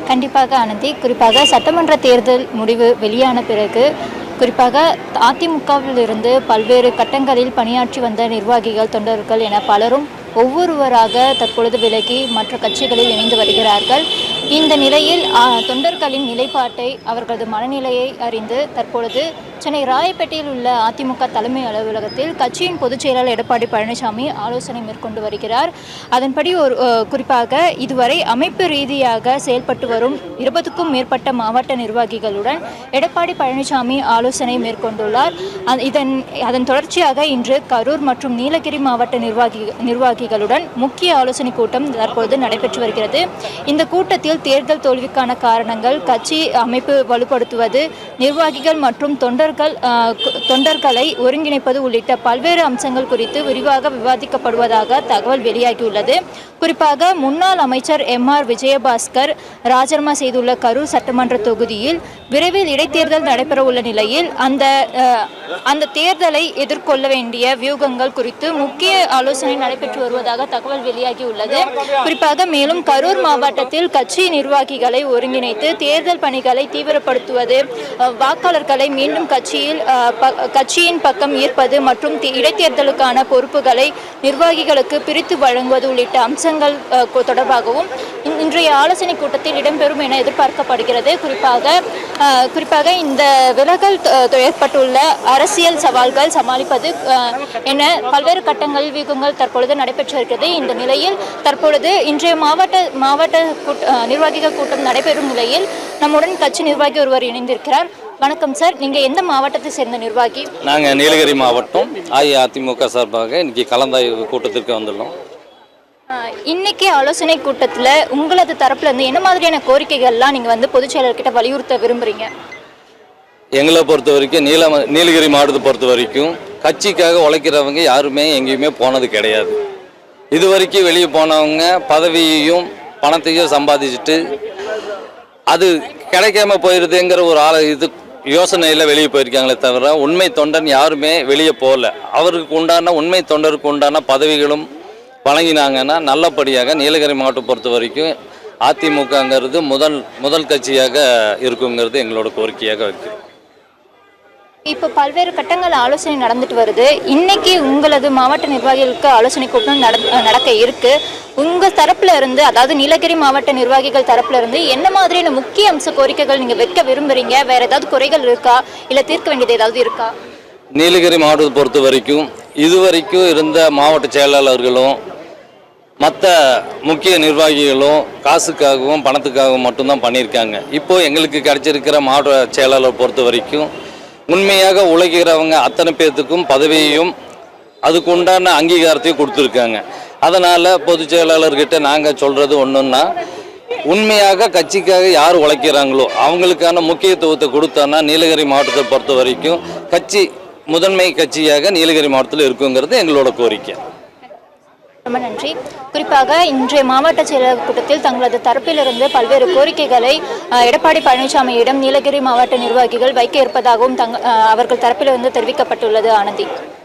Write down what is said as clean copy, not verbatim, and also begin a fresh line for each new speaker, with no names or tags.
கண்டிப்பாக ஆனந்தி. குறிப்பாக சட்டமன்ற தேர்தல் முடிவு வெளியான பிறகு, குறிப்பாக அதிமுகவிலிருந்து பல்வேறு கட்டங்களில் பணியாற்றி வந்த நிர்வாகிகள், தொண்டர்கள் என பலரும் ஒவ்வொருவராக தற்பொழுது விலகி மற்ற கட்சிகளில் இணைந்து வருகிறார்கள். இந்த நிலையில் தொண்டர்களின் நிலைப்பாட்டை, அவர்களது மனநிலையை அறிந்து தற்பொழுது சென்னை ராயப்பேட்டையில் உள்ள அதிமுக தலைமை அலுவலகத்தில் கட்சியின் பொதுச் செயலாளர் எடப்பாடி பழனிசாமி ஆலோசனை மேற்கொண்டு வருகிறார். அதன்படி குறிப்பாக இதுவரை அமைப்பு ரீதியாக செயல்பட்டு வரும் 20க்கும் மேற்பட்ட மாவட்ட நிர்வாகிகளுடன் எடப்பாடி பழனிசாமி ஆலோசனை மேற்கொண்டுள்ளார். அதன் தொடர்ச்சியாக இன்று கரூர் மற்றும் நீலகிரி மாவட்ட நிர்வாகிகளுடன் முக்கிய ஆலோசனை கூட்டம் தற்போது நடைபெற்று வருகிறது. இந்த கூட்டத்தில் தேர்தல் தோல்விக்கான காரணங்கள், கட்சி அமைப்பு வலுப்படுத்துவது, நிர்வாகிகள் மற்றும் தொண்டர்களை ஒருங்கிணைப்பது உள்ளிட்ட பல்வேறு அம்சங்கள் குறித்து விரிவாக விவாதிக்கப்படுவதாக தகவல் வெளியாகியுள்ளது. குறிப்பாக முன்னாள் அமைச்சர் MR விஜயபாஸ்கர் ராஜினாமா செய்துள்ள கரூர் சட்டமன்ற தொகுதியில் விரைவில் இடைத்தேர்தல் நடைபெறவுள்ள நிலையில் அந்த தேர்தலை எதிர்கொள்ள வேண்டிய வியூகங்கள் குறித்து முக்கிய ஆலோசனை நடைபெற்று வருவதாக தகவல் வெளியாகியுள்ளது. குறிப்பாக மேலும் கரூர் மாவட்டத்தில் கட்சி நிர்வாகிகளை ஒருங்கிணைத்து தேர்தல் பணிகளை தீவிரப்படுத்துவது, வாக்காளர்களை மீண்டும் கட்சியின் பக்கம் ஈர்ப்பது மற்றும் இடைத்தேர்தலுக்கான பொறுப்புகளை நிர்வாகிகளுக்கு பிரித்து வழங்குவது உள்ளிட்ட அம்சங்கள் தொடர்பாகவும் இன்றைய ஆலோசனை கூட்டத்தில் இடம்பெறும் என எதிர்பார்க்கப்படுகிறது. குறிப்பாக இந்த விலகல் ஏற்பட்டுள்ள அரசியல் சவால்கள் சமாளிப்பது என பல்வேறு கட்டங்களில் வியூகங்கள் தற்பொழுது நடைபெற்று வருகிறது. இந்த நிலையில் தற்பொழுது இன்றைய மாவட்ட நிர்வாகிகள் கூட்டம் நடைபெறும் நிலையில் நம்முடன் கட்சி நிர்வாகி ஒருவர் இணைந்திருக்கிறார். வணக்கம் சார், நீங்க எந்த மாவட்டத்தை சேர்ந்த நிர்வாகி?
நாங்கள் நீலகிரி மாவட்டம் அஇஅதிமுக சார்பாக இன்னைக்கு கலந்தாய்வு கூட்டத்திற்கு வந்துள்ளோம்.
இன்னைக்கு ஆலோசனை கூட்டத்தில் உங்களது தரப்புல இருந்து என்ன மாதிரியான கோரிக்கைகள்லாம் நீங்க பொதுச் செயலர்கிட்ட வலியுறுத்த விரும்புறீங்க?
எங்களை பொறுத்த வரைக்கும் நீலகிரி மாவட்டத்தை பொறுத்த வரைக்கும் கட்சிக்காக உழைக்கிறவங்க யாருமே எங்கேயுமே போனது கிடையாது. இது வரைக்கும் வெளியே போனவங்க பதவியையும் பணத்தையும் சம்பாதிச்சுட்டு அது கிடைக்காம போயிடுதுங்கிற ஒரு யோசனையில் வெளியே போயிருக்காங்களே தவிர உண்மை தொண்டன் யாருமே வெளியே போகல. அவருக்கு உண்டான உண்மை தொண்டருக்கு உண்டான பதவிகளும் வழங்கினாங்கன்னா நல்லபடியாக நீலகிரி மாவட்டம் பொறுத்த வரைக்கும் அதிமுகங்கிறது முதல் கட்சியாக இருக்குங்கிறது எங்களோட கோரிக்கையாக இருக்குது.
இப்போ பல்வேறு கட்டங்கள் ஆலோசனை நடந்துட்டு வருது. இன்னைக்கு உங்களது மாவட்ட நிர்வாகிகளுக்கு ஆலோசனை கூட்டம் நடக்க இருக்கு. உங்க தரப்புல இருந்து, அதாவது நீலகிரி மாவட்ட நிர்வாகிகள் தரப்புல இருந்து என்ன மாதிரியான முக்கிய அம்ச கோரிக்கைகள் நீங்க வைக்க விரும்புறீங்க? வேற ஏதாவது குறைகள் இருக்கா, இல்ல தீர்க்க வேண்டியது ஏதாவது இருக்கா?
நீலகிரி மாவட்டத்தை பொறுத்த வரைக்கும் இதுவரைக்கும் இருந்த மாவட்ட செயலாளர்களும் மற்ற முக்கிய நிர்வாகிகளும் காசுக்காகவும் பணத்துக்காகவும் மட்டும்தான் பண்ணியிருக்காங்க. இப்போ எங்களுக்கு கிடைச்சிருக்கிற மாவட்ட செயலாளர் பொறுத்த வரைக்கும் உண்மையாக உழைக்கிறவங்க அத்தனை பேர்த்துக்கும் பதவியையும் அதுக்கு உண்டான அங்கீகாரத்தையும் கொடுத்துருக்காங்க. அதனால் பொதுச் செயலாளர்கிட்ட நாங்கள் சொல்கிறது ஒன்றுன்னா, உண்மையாக கட்சிக்காக யார் உழைக்கிறாங்களோ அவங்களுக்கான முக்கியத்துவத்தை கொடுத்தான்னா நீலகிரி மாவட்டத்தை பொறுத்த வரைக்கும் கட்சி முதன்மை கட்சியாக நீலகிரி மாவட்டத்தில் இருக்குங்கிறது எங்களோட கோரிக்கை.
ரொம்ப நன்றி. குறிப்பாக இன்றைய மாவட்ட செயலர் கூட்டத்தில் தங்களது தரப்பிலிருந்து பல்வேறு கோரிக்கைகளை எடப்பாடி பழனிசாமியிடம் நீலகிரி மாவட்ட நிர்வாகிகள் வைக்க இருப்பதாகவும் அவர்கள் தரப்பிலிருந்து தெரிவிக்கப்பட்டுள்ளது. ஆனந்தி.